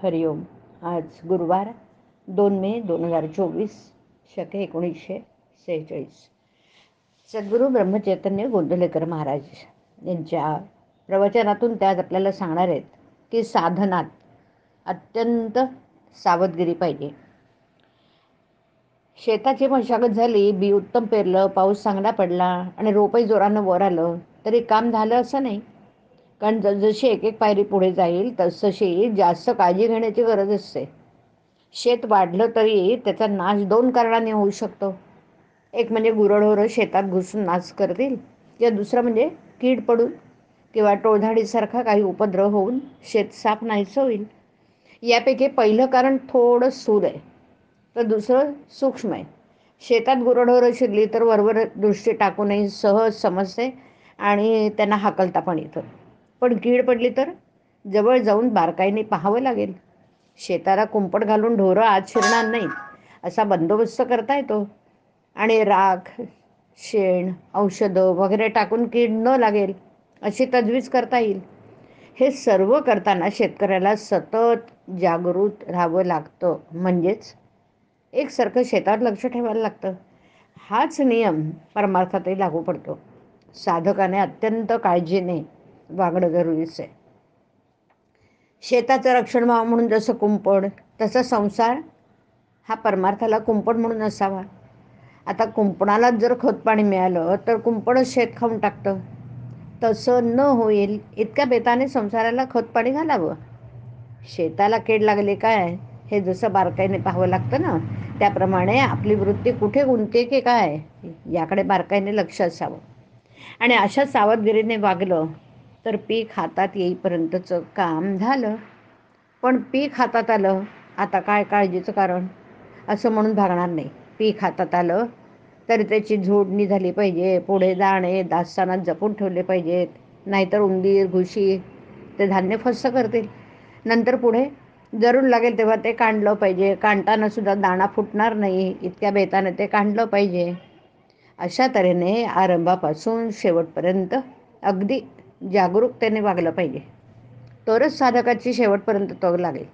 हरिओम. आज गुरुवार 2 मे 2024 शके 1946. सद्गुरू ब्रह्मचैतन्य गोंदवलेकर महाराज यांच्या प्रवचनातून ते आज आपल्याला सांगणार आहेत की साधनात अत्यंत सावधगिरी पाहिजे. शेताची मशागत झाली, बी उत्तम पेरलं, पाऊस चांगला पडला आणि रोपही जोरानं वर आलं तरी काम झालं असं नाही. कारण जसजशी एक एक पायरी पुढे जाईल तसतशी जास्त काळजी घेण्याची गरज असते. शेत वाढलं तरी त्याचा नाश 2 कारणांनी होऊ शकतो. एक म्हणजे गुरंढोरं शेतात घुसून नाश करतील, किंवा दुसरं म्हणजे कीड पडून किंवा टोळधाडीसारखा काही उपद्रव होऊन शेत साफ नाहीसं होईल. यापैकी पहिलं कारण थोडं स्थूल आहे तर दुसरं सूक्ष्म आहे. शेतात गुरंढोरं शिरली तर वरवर दृष्टी टाकूनही सहज समजते आणि त्यांना हाकलता पण येतं. पण कीड पडली तर जवळ जाऊन बारकाईने पाहावं लागेल. शेताला कुंपण घालून ढोरं आत शिरणार नाही असा बंदोबस्त करता येतो आणि राख, शेण, औषधं वगैरे टाकून कीड न लागेल अशी तजवीज करता येईल. हे सर्व करताना शेतकऱ्याला सतत जागृत राहावं लागतं, म्हणजेच एकसारखं शेतावर लक्ष ठेवायला लागतं. हाच नियम परमार्थातही लागू पडतो. साधकाने अत्यंत काळजीने वागणं जरुरीचं आहे. शेताचं रक्षण व्हावं म्हणून जसं कुंपण, तसं संसार हा परमार्थाला कुंपण म्हणून असावा. आता कुंपणालाच जर खतपाणी मिळालं तर कुंपणच शेत खाऊन टाकतं. तसं न होईल इतक्या बेताने संसाराला खतपाणी घालावं. शेताला कीड लागली काय हे जसं बारकाईने पाहावं लागतं ना, त्याप्रमाणे आपली वृत्ती कुठे गुंतते की काय याकडे बारकाईने लक्ष असावं. आणि अशा सावधगिरीने वागलं तर पीक हातात येईपर्यंतचं काम झालं. पण पीक हातात आलं, आता काय काळजीचं कारण असं म्हणून भागणार नाही. पीक हातात आलं तरी त्याची झोडणी झाली पाहिजे, पुढे दाणे दास्तानात जपून ठेवले पाहिजेत, नाहीतर उंदीर घुशी ते धान्य फस्त करतील. नंतर पुढे जरूर लागेल तेव्हा ते काढलं पाहिजे. काढताना सुद्धा दाणा फुटणार नाही इतक्या बेताने ते काढलं पाहिजे. अशा तऱ्हेने आरंभापासून शेवटपर्यंत अगदी जागरूकतेने वागलं पाहिजे. तरच साधकाची शेवटपर्यंत तग लागेल.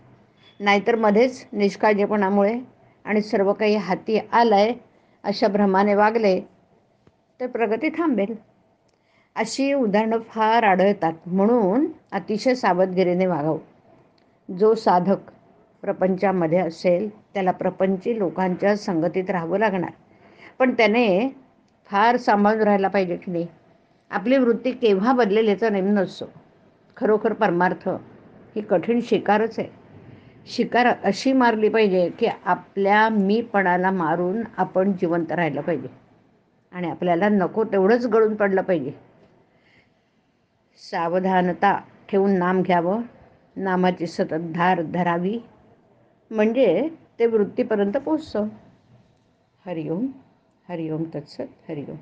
नाहीतर मध्येच निष्काळजीपणामुळे आणि सर्व काही हाती आलंय अशा भ्रमाने वागले तर प्रगती थांबेल. अशी उदाहरणं फार आढळतात. म्हणून अतिशय सावधगिरीने वागावं. जो साधक प्रपंचामध्ये असेल त्याला प्रपंची लोकांच्या संगतीत राहावं लागणार, पण त्याने फार सांभाळून राहायला पाहिजे की नाही. आपली वृत्ती केव्हा बदलेल याचा नेम नसतो. खरोखर परमार्थ ही कठीण शिकारच आहे. शिकार अशी मारली पाहिजे की आपल्या मीपणाला मारून आपण जिवंत राहिलं पाहिजे आणि आपल्याला नको तेवढंच गळून पडलं पाहिजे. सावधानता ठेवून नाम घ्यावं, नामाची सतत धार धरावी, म्हणजे ते वृत्तीपर्यंत पोचतं. हरिओम. हरिओम तत्सत. हरिओम.